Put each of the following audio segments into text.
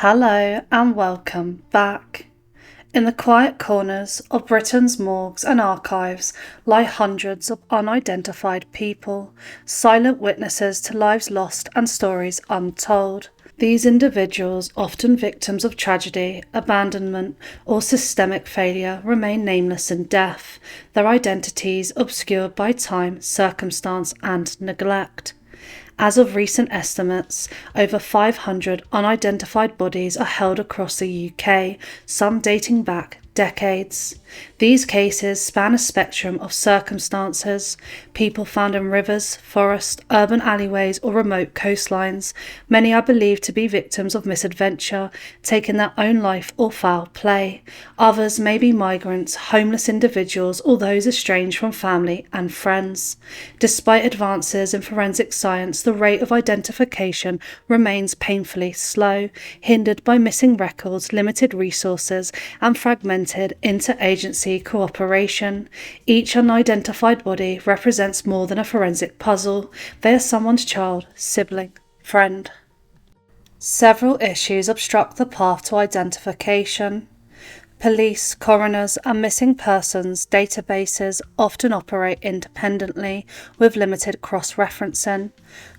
Hello and welcome back. In the quiet corners of Britain's morgues and archives lie hundreds of unidentified people, silent witnesses to lives lost and stories untold. These individuals, often victims of tragedy, abandonment, or systemic failure, remain nameless in death, their identities obscured by time, circumstance, and neglect. As of recent estimates, over 500 unidentified bodies are held across the UK, some dating back decades. These cases span a spectrum of circumstances: people found in rivers, forests, urban alleyways, or remote coastlines. Many are believed to be victims of misadventure, taking their own life or foul play. Others may be migrants, homeless individuals, or those estranged from family and friends. Despite advances in forensic science, the rate of identification remains painfully slow, hindered by missing records, limited resources, and fragmented inter-agency cooperation. Each unidentified body represents more than a forensic puzzle. They are someone's child, sibling, friend. Several issues obstruct the path to identification. Police, coroners, and missing persons databases often operate independently with limited cross-referencing.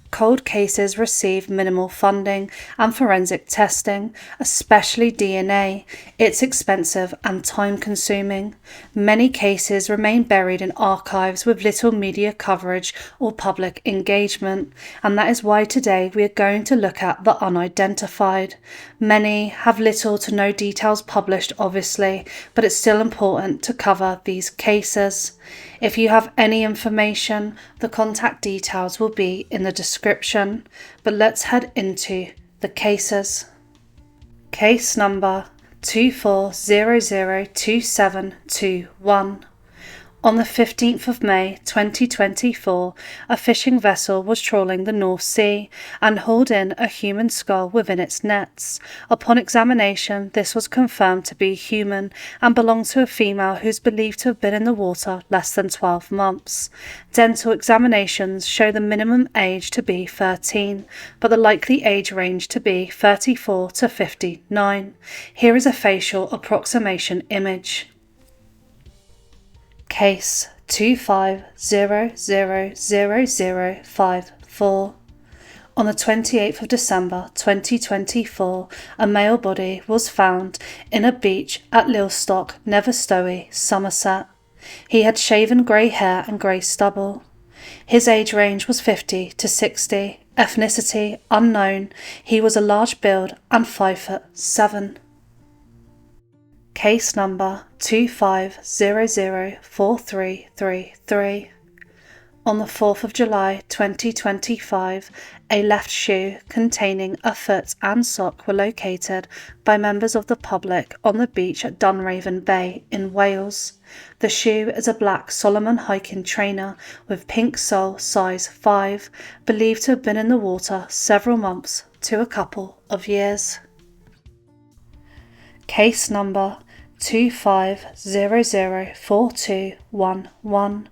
Cold cases receive minimal funding and forensic testing, especially DNA. It's expensive and time-consuming. Many cases remain buried in archives with little media coverage or public engagement, and that is why today we are going to look at the unidentified. Many have little to no details published, obviously, but it's still important to cover these cases. If you have any information, the contact details will be in the description. But let's head into the cases. Case number 24002721. On the 15th of May 2024, a fishing vessel was trawling the North Sea and hauled in a human skull within its nets. Upon examination, this was confirmed to be human and belonged to a female who is believed to have been in the water less than 12 months. Dental examinations show the minimum age to be 13, but the likely age range to be 34 to 59. Here is a facial approximation image. Case 25000054. On the 28th of December 2024, a male body was found in a beach at Lilstock, Netherstowey, Somerset. He had shaven grey hair and grey stubble. His age range was 50 to 60. Ethnicity unknown. He was a large build and 5'7". Case number 25004333. On the 4th of July 2025, a left shoe containing a foot and sock were located by members of the public on the beach at Dunraven Bay in Wales. The shoe is a black Solomon hiking trainer with pink sole size 5, believed to have been in the water several months to a couple of years. Case number 25004211.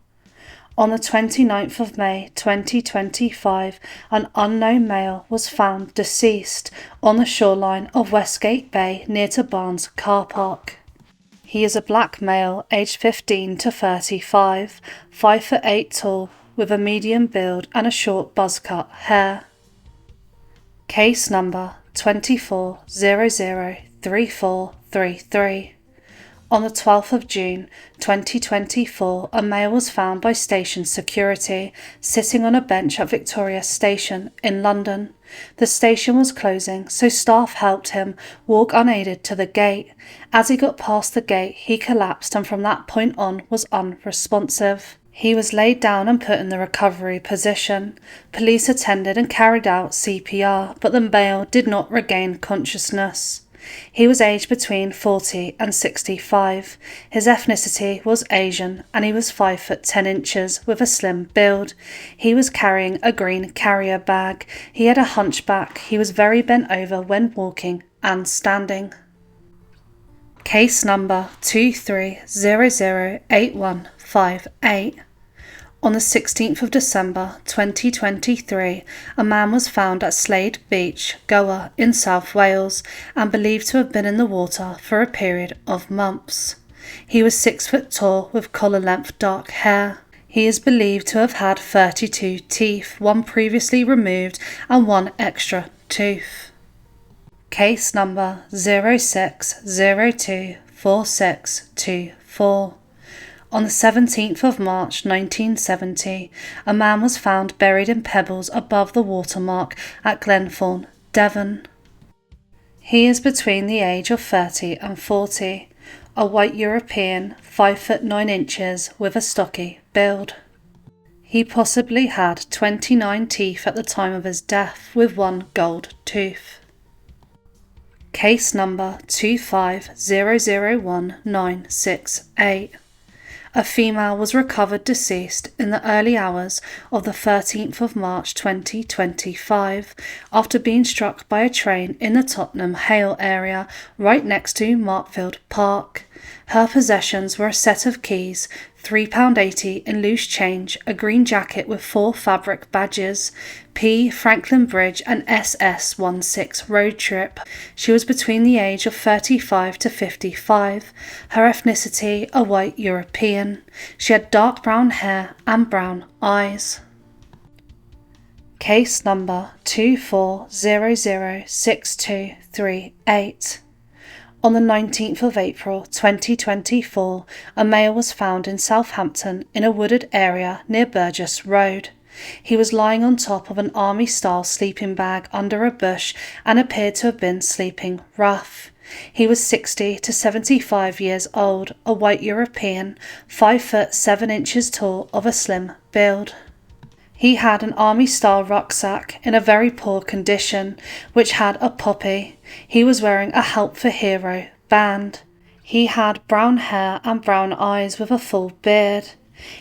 On the 29th of May 2025, an unknown male was found deceased on the shoreline of Westgate Bay near to Barnes car park. He is a black male aged 15 to 35, 5'8" tall, with a medium build and a short buzz-cut hair. Case number 24003433. On the 12th of June 2024, a male was found by station security sitting on a bench at Victoria Station in London. The station was closing, so staff helped him walk unaided to the gate. As he got past the gate, he collapsed and from that point on was unresponsive. He was laid down and put in the recovery position. Police attended and carried out CPR, but the male did not regain consciousness. He was aged between 40 and 65. His ethnicity was Asian and he was 5'10" with a slim build. He was carrying a green carrier bag. He had a hunchback. He was very bent over when walking and standing. Case number 23008158. On the 16th of December 2023, a man was found at Slade Beach, Goa, in South Wales, and believed to have been in the water for a period of months. He was 6 foot tall with collar-length dark hair. He is believed to have had 32 teeth, one previously removed and one extra tooth. Case number 06024624. On the 17th of March 1970, a man was found buried in pebbles above the watermark at Glenthorne, Devon. He is between the age of 30 and 40, a white European, 5 foot 9 inches with a stocky build. He possibly had 29 teeth at the time of his death, with one gold tooth. Case number 2500196. A female was recovered deceased in the early hours of the 13th of March 2025 after being struck by a train in the Tottenham Hale area right next to Markfield Park. Her possessions were a set of keys, £3.80 in loose change, a green jacket with 4 fabric badges, P. Franklin Bridge and SS16 road trip. She was between the age of 35 to 55. Her ethnicity, a white European. She had dark brown hair and brown eyes. Case number 24006238. On the 19th of April 2024, a male was found in Southampton in a wooded area near Burgess Road. He was lying on top of an army-style sleeping bag under a bush and appeared to have been sleeping rough. He was 60 to 75 years old, a white European, 5 foot 7 inches tall, of a slim build. He had an army-style rucksack in a very poor condition, which had a poppy. He was wearing a Help for Hero band. He had brown hair and brown eyes with a full beard.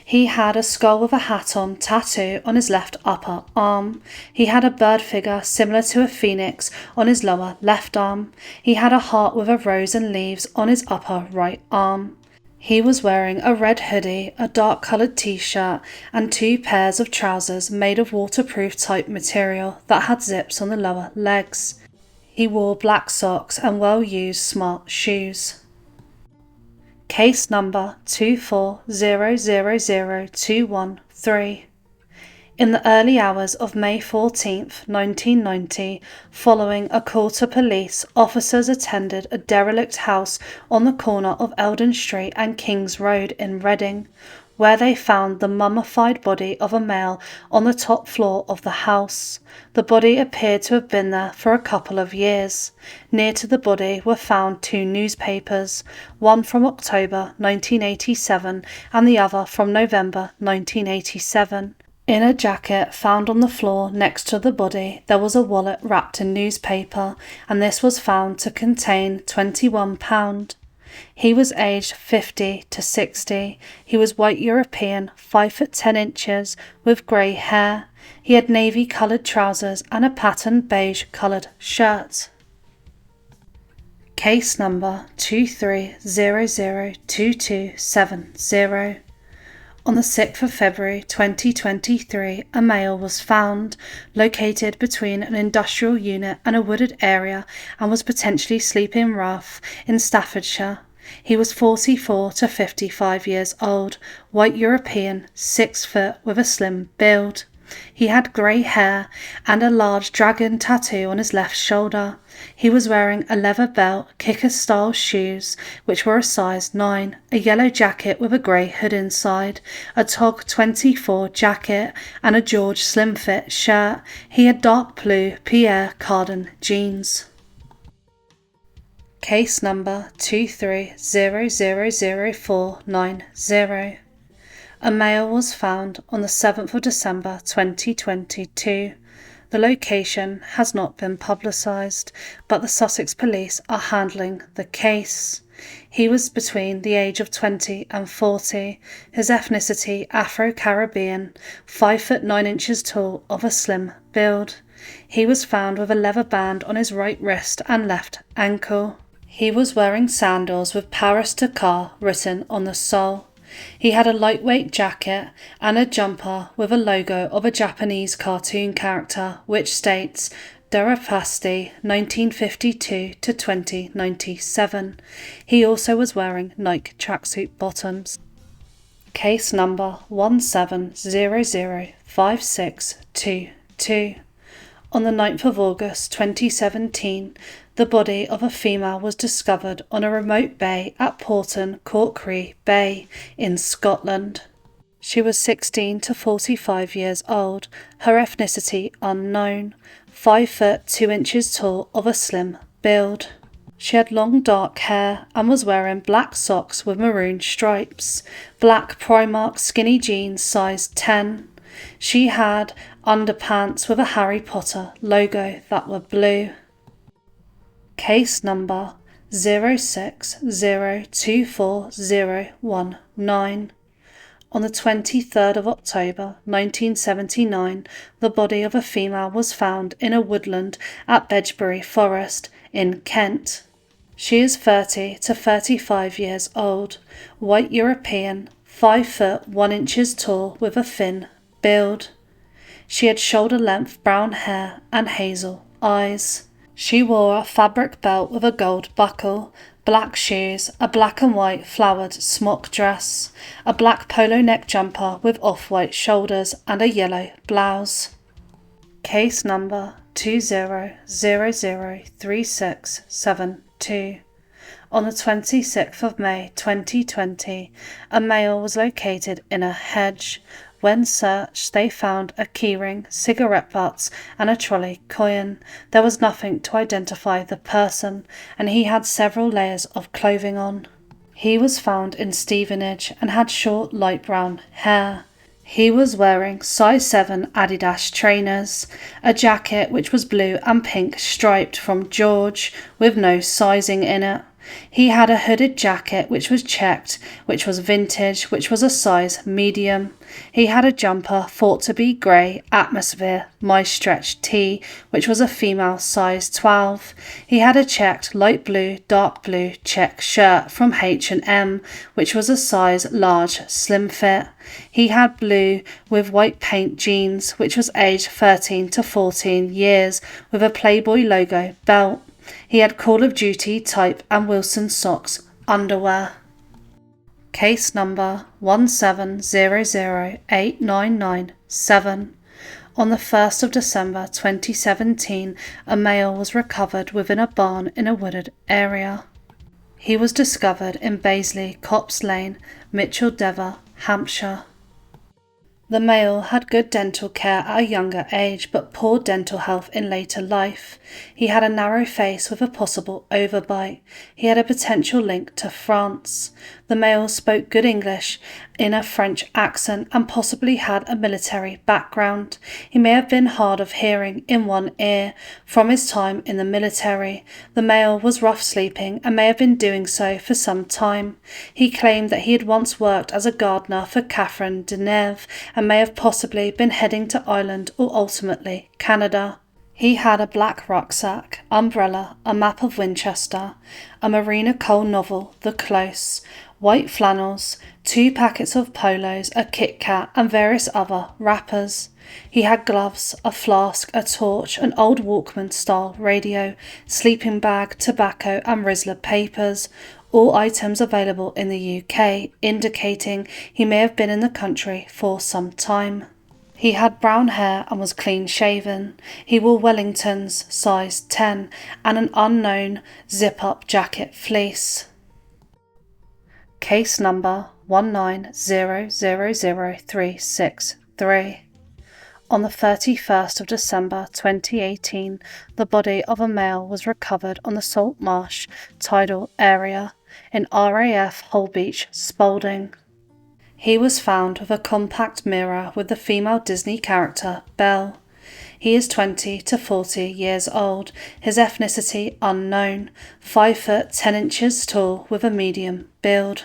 He had a skull with a hat on tattoo on his left upper arm. He had a bird figure similar to a phoenix on his lower left arm. He had a heart with a rose and leaves on his upper right arm. He was wearing a red hoodie, a dark-coloured t-shirt, and 2 pairs of trousers made of waterproof type material that had zips on the lower legs. He wore black socks and well-used smart shoes. Case number 2400213. In the early hours of May 14th, 1990, following a call to police, officers attended a derelict house on the corner of Eldon Street and Kings Road in Reading, where they found the mummified body of a male on the top floor of the house. The body appeared to have been there for a couple of years. Near to the body were found 2 newspapers, one from October 1987 and the other from November 1987. In a jacket found on the floor next to the body, there was a wallet wrapped in newspaper, and this was found to contain £21. He was aged 50 to 60. He was white European, 5 foot 10 inches, with grey hair. He had navy-coloured trousers and a patterned beige-coloured shirt. Case number 23002270. On the 6th of February 2023, a male was found, located between an industrial unit and a wooded area, and was potentially sleeping rough in Staffordshire. He was 44 to 55 years old, white European, 6 foot with a slim build. He had grey hair and a large dragon tattoo on his left shoulder. He was wearing a leather belt, kicker-style shoes, which were a size 9, a yellow jacket with a grey hood inside, a TOG 24 jacket, and a George slim-fit shirt. He had dark blue Pierre Cardin jeans. Case number 23000490. A male was found on the 7th of December 2022. The location has not been publicised, but the Sussex Police are handling the case. He was between the age of 20 and 40, his ethnicity Afro-Caribbean, 5 foot 9 inches tall, of a slim build. He was found with a leather band on his right wrist and left ankle. He was wearing sandals with Paris Dakar written on the sole. He had a lightweight jacket and a jumper with a logo of a Japanese cartoon character which states Durapasti 1952 to 2097. He also was wearing Nike tracksuit bottoms. Case number 17005622. On the 9th of August 2017, the body of a female was discovered on a remote bay at Porton Corkery Bay in Scotland. She was 16 to 45 years old, her ethnicity unknown, 5 foot 2 inches tall, of a slim build. She had long dark hair and was wearing black socks with maroon stripes, black Primark skinny jeans size 10. She had underpants with a Harry Potter logo that were blue. Case number 06024019. On the 23rd of October 1979, the body of a female was found in a woodland at Bedgebury Forest in Kent. She is 30 to 35 years old, white European, 5 foot 1 inches tall with a thin build. She had shoulder-length brown hair and hazel eyes. She wore a fabric belt with a gold buckle, black shoes, a black and white flowered smock dress, a black polo neck jumper with off-white shoulders, and a yellow blouse. Case number 20003672. On the 26th of May 2020, a male was located in a hedge. When searched, they found a keyring, cigarette butts, and a trolley coin. There was nothing to identify the person, and he had several layers of clothing on. He was found in Stevenage and had short light brown hair. He was wearing size 7 Adidas trainers, a jacket which was blue and pink striped from George with no sizing in it. He had a hooded jacket which was checked, which was vintage, which was a size medium. He had a jumper thought to be grey Atmosphere My Stretch tee, which was a female size 12. He had a checked light blue, dark blue check shirt from H&M, which was a size large slim fit. He had blue with white paint jeans, which was aged 13 to 14 years, with a Playboy logo belt. He had Call of Duty type and Wilson socks underwear. Case number 17008997. On the 1st of December 2017, a male was recovered within a barn in a wooded area. He was discovered in Baisley Copse Lane, Mitchell-Dever, Hampshire. The male had good dental care at a younger age, but poor dental health in later life. He had a narrow face with a possible overbite. He had a potential link to France. The male spoke good English in a French accent and possibly had a military background. He may have been hard of hearing in one ear from his time in the military. The male was rough sleeping and may have been doing so for some time. He claimed that he had once worked as a gardener for Catherine Deneuve and may have possibly been heading to Ireland or ultimately Canada. He had a black rucksack, umbrella, a map of Winchester, a Marina Cole novel, The Close, white flannels, 2 packets of polos, a Kit Kat, and various other wrappers. He had gloves, a flask, a torch, an old Walkman-style radio, sleeping bag, tobacco, and Rizzler papers, all items available in the UK, indicating he may have been in the country for some time. He had brown hair and was clean-shaven. He wore Wellingtons, size 10, and an unknown zip-up jacket fleece. Case number 19000363. On the 31st of December 2018, the body of a male was recovered on the Salt Marsh tidal area in RAF Holbeach, Spalding. He was found with a compact mirror with the female Disney character Belle. He is 20 to 40 years old, his ethnicity unknown, 5 foot 10 inches tall with a medium build.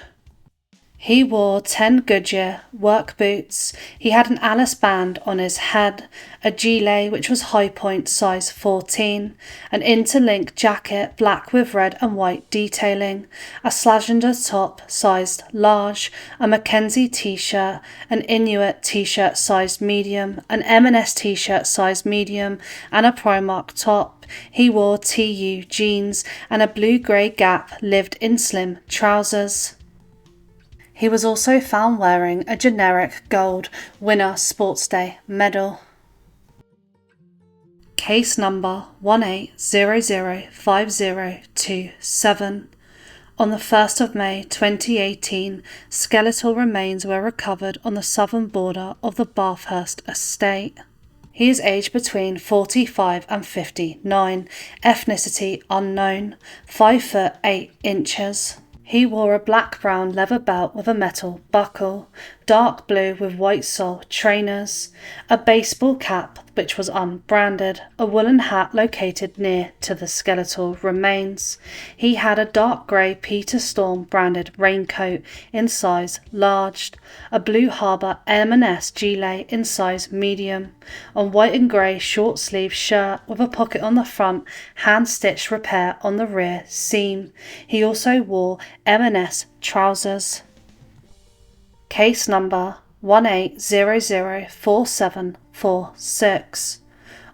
He wore 10 Goodyear work boots. He had an Alice band on his head, a gilet which was high point size 14, an interlinked jacket black with red and white detailing, a Slagender top sized large, a Mackenzie t-shirt, an Inuit t-shirt sized medium, an M&S t-shirt sized medium, and a Primark top. He wore TU jeans and a blue-grey Gap lived-in slim trousers. He was also found wearing a generic gold Winner Sports Day medal. Case number 18005027. On the 1st of May 2018, skeletal remains were recovered on the southern border of the Bathurst estate. He is aged between 45 and 59, ethnicity unknown, 5 foot 8 inches. He wore a black-brown leather belt with a metal buckle, dark blue with white sole trainers, a baseball cap which was unbranded, a woolen hat located near to the skeletal remains. He had a dark grey Peter Storm branded raincoat in size large, a Blue Harbour M&S gilet in size medium, a white and grey short sleeve shirt with a pocket on the front, hand-stitched repair on the rear seam. He also wore M&S trousers. Case number 18004746.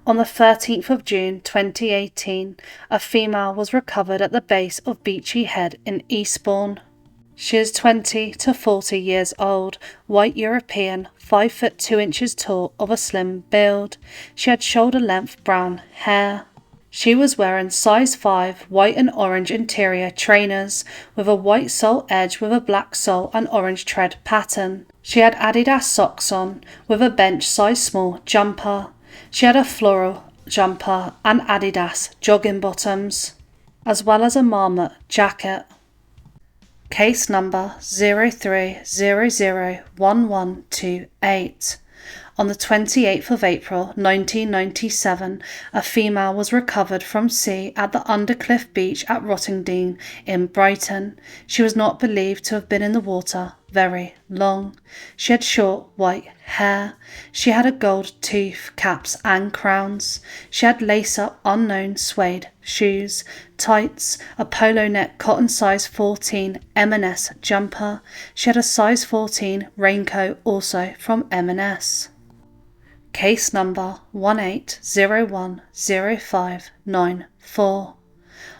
On the 13th of June 2018, a female was recovered at the base of Beachy Head in Eastbourne. She is 20 to 40 years old, white European, 5 foot 2 inches tall, of a slim build. She had shoulder-length brown hair. She was wearing size 5 white and orange interior trainers with a white sole edge with a black sole and orange tread pattern. She had Adidas socks on with a bench size small jumper. She had a floral jumper and Adidas jogging bottoms, as well as a Marmot jacket. Case number 03001128. On the 28th of April 1997, a female was recovered from sea at the Undercliff Beach at Rottingdean in Brighton. She was not believed to have been in the water very long. She had short white hair. She had a gold tooth, caps and crowns. She had lace-up unknown suede shoes, tights, a polo neck cotton size 14 M&S jumper. She had a size 14 raincoat also from M&S. Case number 18010594.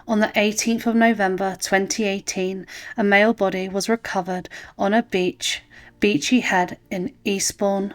On the 18th of November 2018, a male body was recovered on a beach, Beachy Head in Eastbourne.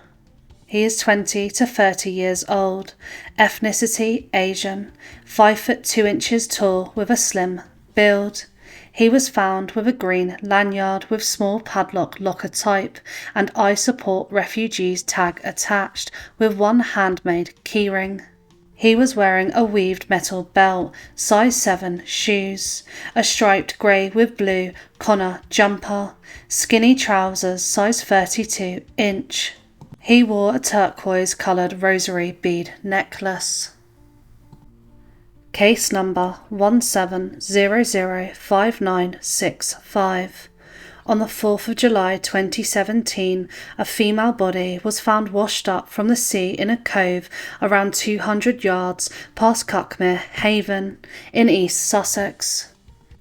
He is 20 to 30 years old, ethnicity Asian, 5 foot 2 inches tall with a slim build. He was found with a green lanyard with small padlock locker type and I support refugees tag attached with one handmade keyring. He was wearing a weaved metal belt, size 7 shoes, a striped grey with blue Connor jumper, skinny trousers size 32 inch. He wore a turquoise coloured rosary bead necklace. Case number 17005965. On the 4th of July 2017, a female body was found washed up from the sea in a cove around 200 yards past Cuckmere Haven in East Sussex.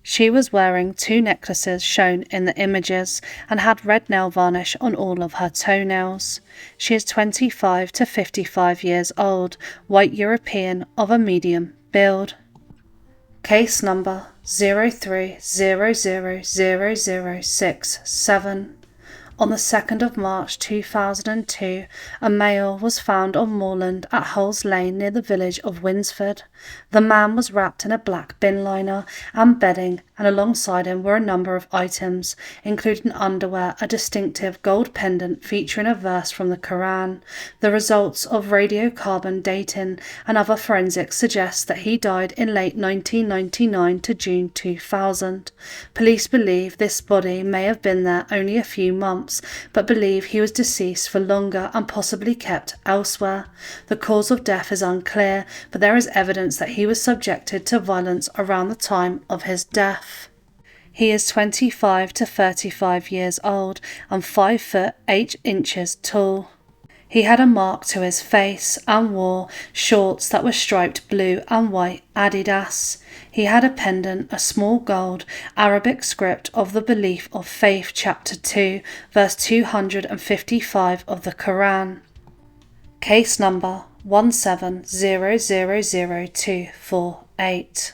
She was wearing 2 necklaces shown in the images and had red nail varnish on all of her toenails. She is 25 to 55 years old, white European of a medium build. Case number 03000067. On the 2nd of March 2002, a male was found on moorland at Hulls Lane near the village of Winsford. The man was wrapped in a black bin liner and bedding, and alongside him were a number of items, including underwear, a distinctive gold pendant featuring a verse from the Quran. The results of radiocarbon dating and other forensics suggest that he died in late 1999 to June 2000. Police believe this body may have been there only a few months, but believe he was deceased for longer and possibly kept elsewhere. The cause of death is unclear, but there is evidence that he was subjected to violence around the time of his death. He is 25 to 35 years old and 5 foot 8 inches tall. He had a mark to his face and wore shorts that were striped blue and white Adidas. He had a pendant, a small gold Arabic script of the Belief of Faith, chapter 2, verse 255 of the Quran. Case number 170000248.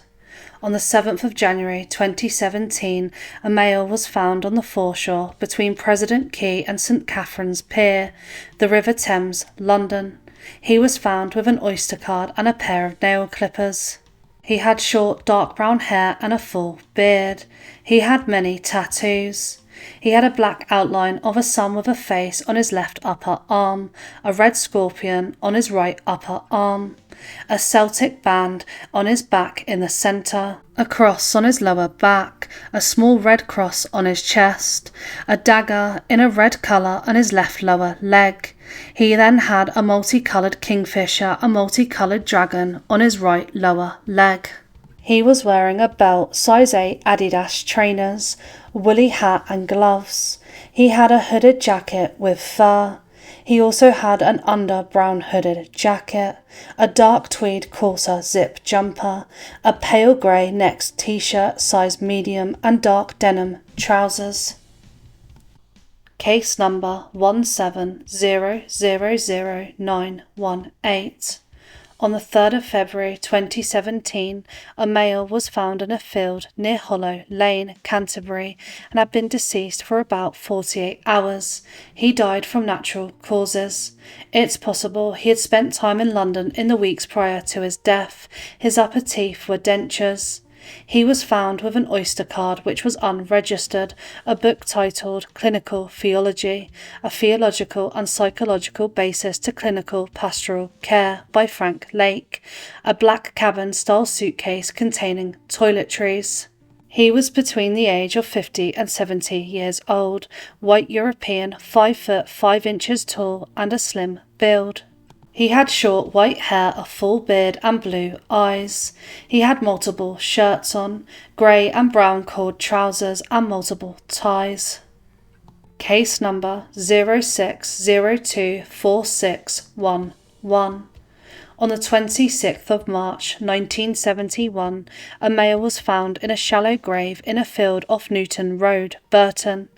On the 7th of January 2017, a male was found on the foreshore between President Quay and St Catherine's Pier, the River Thames, London. He was found with an Oyster card and a pair of nail clippers. He had short dark brown hair and a full beard. He had many tattoos. He had a black outline of a sun with a face on his left upper arm, a red scorpion on his right upper arm, a Celtic band on his back in the centre, a cross on his lower back, a small red cross on his chest, a dagger in a red colour on his left lower leg. He then had a multicoloured kingfisher, a multicoloured dragon on his right lower leg. He was wearing a belt, size 8 Adidas trainers, woolly hat and gloves. He had a hooded jacket with fur. He also had an under brown hooded jacket, a dark tweed Corsa zip jumper, a pale grey necked t-shirt size medium and dark denim trousers. Case number 170000918. On the 3rd of February 2017, a male was found in a field near Hollow Lane, Canterbury, and had been deceased for about 48 hours. He died from natural causes. It's possible he had spent time in London in the weeks prior to his death. His upper teeth were dentures. He was found with an Oyster card which was unregistered, a book titled Clinical Theology, a theological and psychological basis to clinical pastoral care by Frank Lake, a black cabin-style suitcase containing toiletries. He was between the age of 50 and 70 years old, white European, 5 foot 5 inches tall and a slim build. He had short white hair, a full beard and blue eyes. He had multiple shirts on, grey and brown cord trousers and multiple ties. Case number 06024611. On the 26th of March 1971, a male was found in a shallow grave in a field off Newton Road, Burton.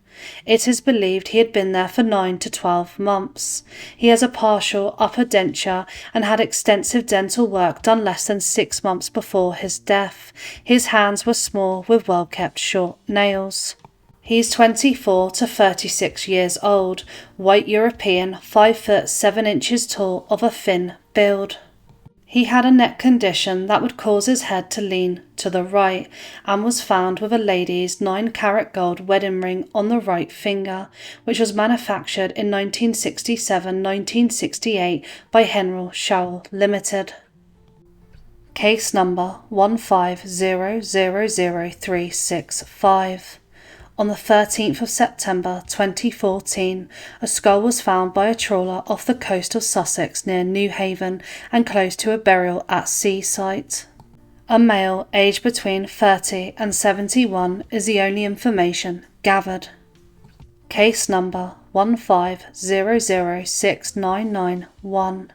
It is believed he had been there for 9 to 12 months. He has a partial upper denture and had extensive dental work done less than 6 months before his death. His hands were small with well-kept short nails. He is 24 to 36 years old, white European, 5 foot 7 inches tall, of a thin build. He had a neck condition that would cause his head to lean to the right and was found with a lady's 9-carat gold wedding ring on the right finger, which was manufactured in 1967-1968 by Henry Shaw Limited. Case number 1500365. On the 13th of September 2014, a skull was found by a trawler off the coast of Sussex near Newhaven and close to a burial at sea site. A male aged between 30 and 71 is the only information gathered. Case number 150069991.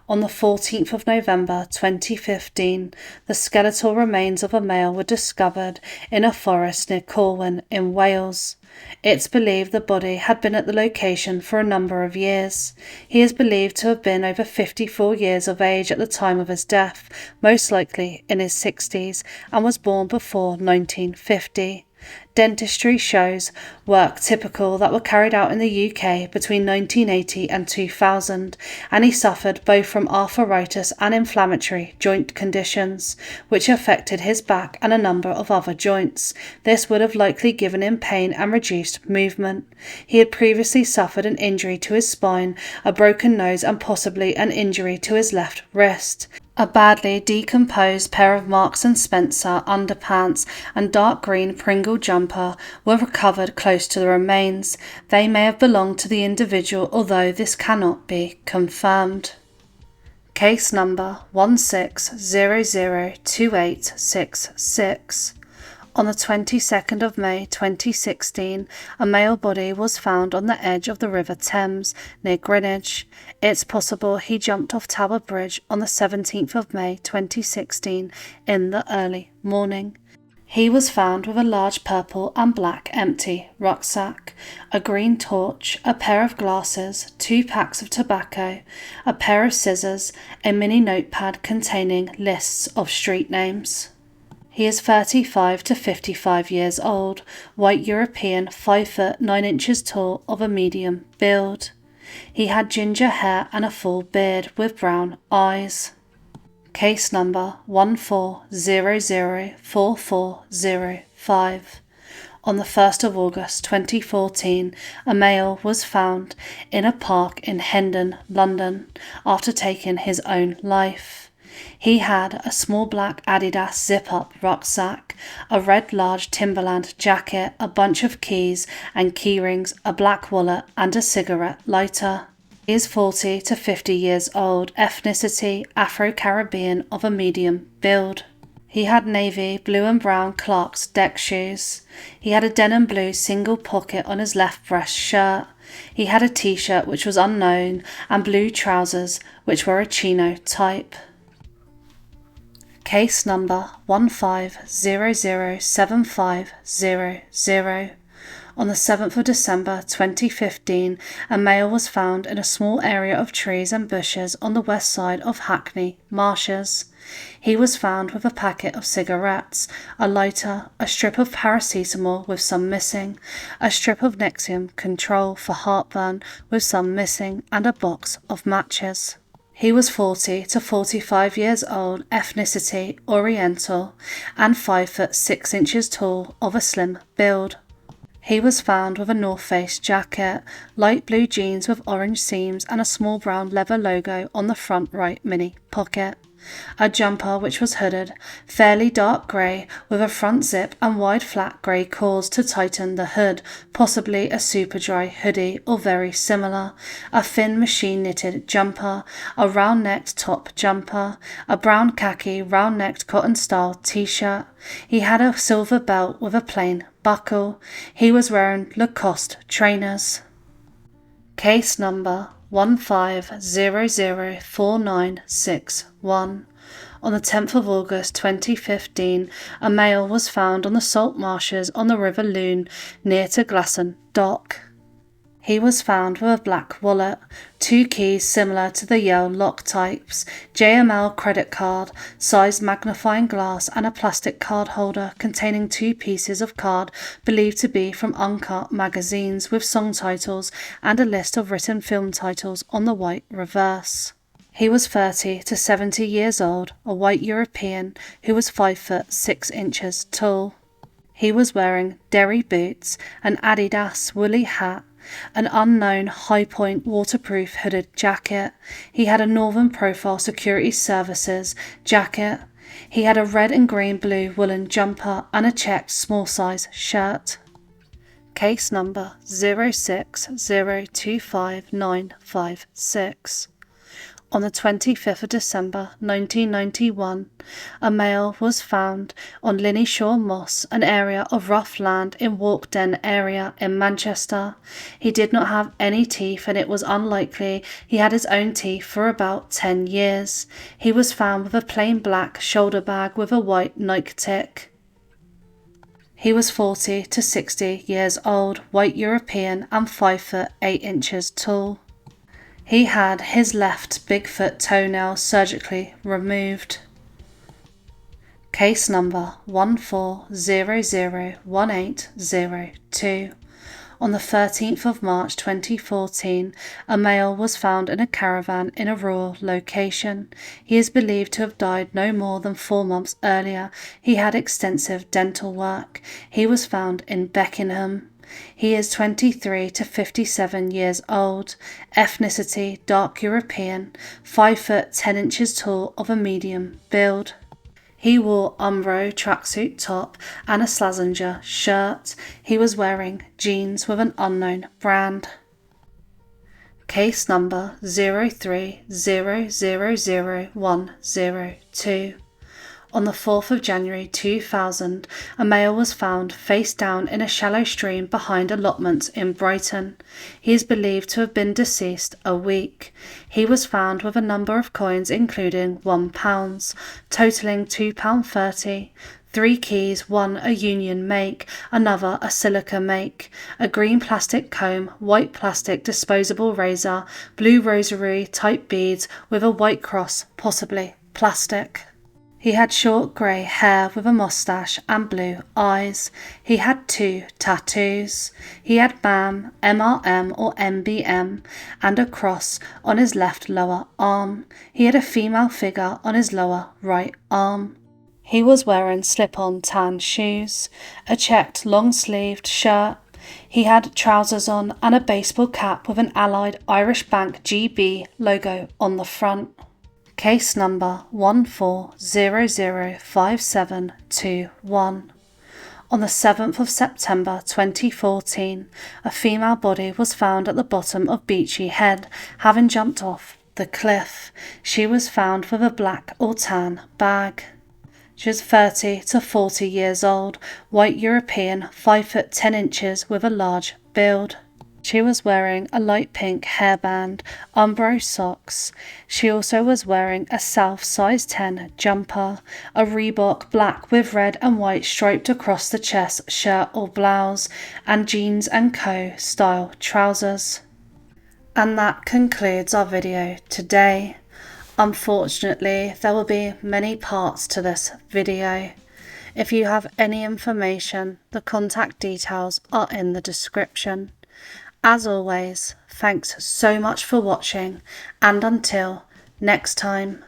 On the 14th of November 2015, the skeletal remains of a male were discovered in a forest near Corwin in Wales. It's believed the body had been at the location for a number of years. He is believed to have been over 54 years of age at the time of his death, most likely in his 60s, and was born before 1950. Dentistry shows work typical that were carried out in the UK between 1980 and 2000, and he suffered both from arthritis and inflammatory joint conditions, which affected his back and a number of other joints. This would have likely given him pain and reduced movement. He had previously suffered an injury to his spine, a broken nose, and possibly an injury to his left wrist. A badly decomposed pair of Marks & Spencer underpants and dark green Pringle jumper were recovered close to the remains. They may have belonged to the individual, although this cannot be confirmed. Case number 16002866. On the 22nd of May 2016, a male body was found on the edge of the River Thames near Greenwich. It's possible he jumped off Tower Bridge on the 17th of May 2016 in the early morning. He was found with a large purple and black empty rucksack, a green torch, a pair of glasses, 2 packs of tobacco, a pair of scissors, a mini notepad containing lists of street names. He is 35 to 55 years old, white European, 5 foot 9 inches tall, of a medium build. He had ginger hair and a full beard with brown eyes. Case number 14004405. On the 1st of August 2014, a male was found in a park in Hendon, London, after taking his own life. He had a small black Adidas zip-up rucksack, a red large Timberland jacket, a bunch of keys and key rings, a black wallet and a cigarette lighter. He is 40 to 50 years old, ethnicity Afro-Caribbean, of a medium build. He had navy, blue and brown Clark's deck shoes. He had a denim blue single pocket on his left breast shirt. He had a t-shirt which was unknown and blue trousers which were a chino type. Case number 15007500. On the 7th of December 2015, a male was found in a small area of trees and bushes on the west side of Hackney Marshes. He was found with a packet of cigarettes, a lighter, a strip of paracetamol with some missing, a strip of Nexium Control for heartburn with some missing, and a box of matches. He was 40 to 45 years old, ethnicity Oriental, and 5 foot 6 inches tall, of a slim build. He was found with a North Face jacket, light blue jeans with orange seams and a small brown leather logo on the front right mini pocket. A jumper which was hooded, fairly dark grey, with a front zip and wide flat grey cords to tighten the hood, possibly a super dry hoodie or very similar, a thin machine knitted jumper, a round necked top jumper, a brown khaki round necked cotton style t-shirt. He had a silver belt with a plain buckle. He was wearing Lacoste trainers. Case number 15004961. On the 10th of August 2015, a male was found on the salt marshes on the River Lune near to Glasson Dock. He was found with a black wallet, 2 keys similar to the Yale lock types, JML credit card, sized magnifying glass, and a plastic card holder containing 2 pieces of card believed to be from uncut magazines with song titles and a list of written film titles on the white reverse. He was 30 to 70 years old, a white European who was 5 foot 6 inches tall. He was wearing Derry boots, an Adidas woolly hat, an unknown high-point waterproof hooded jacket. He had a Northern Profile Security Services jacket. He had a red and green blue woolen jumper and a checked small size shirt. Case number 060259556. On the 25th of December 1991, a male was found on Linnyshaw Moss, an area of rough land in Walkden area in Manchester. He did not have any teeth and it was unlikely he had his own teeth for about 10 years. He was found with a plain black shoulder bag with a white Nike tick. He was 40 to 60 years old, white European and 5 foot 8 inches tall. He had his left big foot toenail surgically removed. Case number 14001802. On the 13th of March 2014, a male was found in a caravan in a rural location. He is believed to have died no more than 4 months earlier. He had extensive dental work. He was found in Beckenham. He is 23 to 57 years old, ethnicity dark European, 5 foot 10 inches tall, of a medium build. He wore Umbro tracksuit top and a Slazenger shirt. He was wearing jeans with an unknown brand. Case number 030000102. On the 4th of January 2000, a male was found face down in a shallow stream behind allotments in Brighton. He is believed to have been deceased a week. He was found with a number of coins including £1, totalling £2.30, 3 keys, one a Union make, another a Silica make, a green plastic comb, white plastic disposable razor, blue rosary type beads with a white cross, possibly plastic. He had short grey hair with a moustache and blue eyes. He had 2 tattoos. He had MAM, MRM or MBM and a cross on his left lower arm. He had a female figure on his lower right arm. He was wearing slip-on tan shoes, a checked long-sleeved shirt. He had trousers on and a baseball cap with an Allied Irish Bank GB logo on the front. Case number 14005721. On the 7th of September 2014, a female body was found at the bottom of Beachy Head, having jumped off the cliff. She was found with a black or tan bag. She was 30 to 40 years old, white European, 5 foot 10 inches with a large build. She was wearing a light pink hairband, Umbro socks. She also was wearing a South size 10 jumper, a Reebok black with red and white striped across the chest shirt or blouse, and jeans and co. style trousers. And that concludes our video today. Unfortunately, there will be many parts to this video. If you have any information, the contact details are in the description. As always, thanks so much for watching, and until next time.